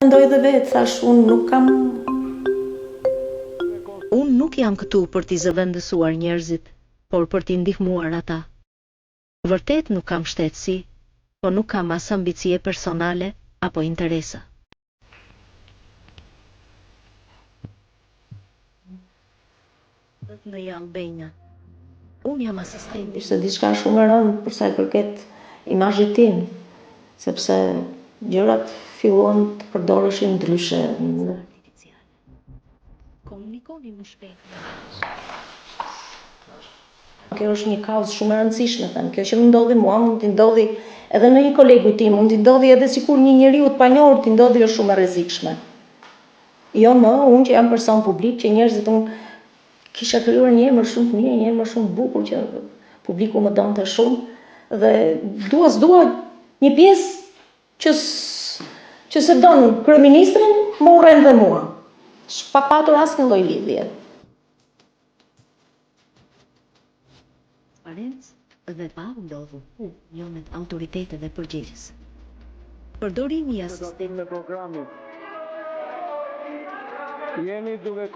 Mendoj dhe vetë, thash, Unë nuk jam këtu për t'i zëvendësuar njerëzit, por për t'i ndihmuar ata. Vërtet nuk kam shtetësi, po nuk kam as ambicie personale apo interesa. Në jam Benja. Unë jam asistenti. Ishte diçka shumë e rëndë për sa i përket imazhit tim, sepse gjërat filluan të përdoreshin ndryshe. Komunikoni më shpejt. Kjo është një kauzë shumë e rëndësishme, thënë. Kjo që më ndodhi mua, mund t'i ndodhi edhe në një kolegu tim, mund t'i ndodhi edhe sikur një njeriu të panjohur t'i ndodhi është shumë e rrezikshme. Jo më, unë që jam person publik, që njerëzit unë kisha krijuar një emër shumë të mirë, një emër shumë të bukur që publiku më donte shumë dhe dua s'dua një pjesë që se don kryeministrin, më urren dhe mua. Pa patur asnjë lloj lidhje. Transparencë dhe pa ndodhur jonet autoriteteve përgjegjës. Përdorimi i asistentit. Jeni duke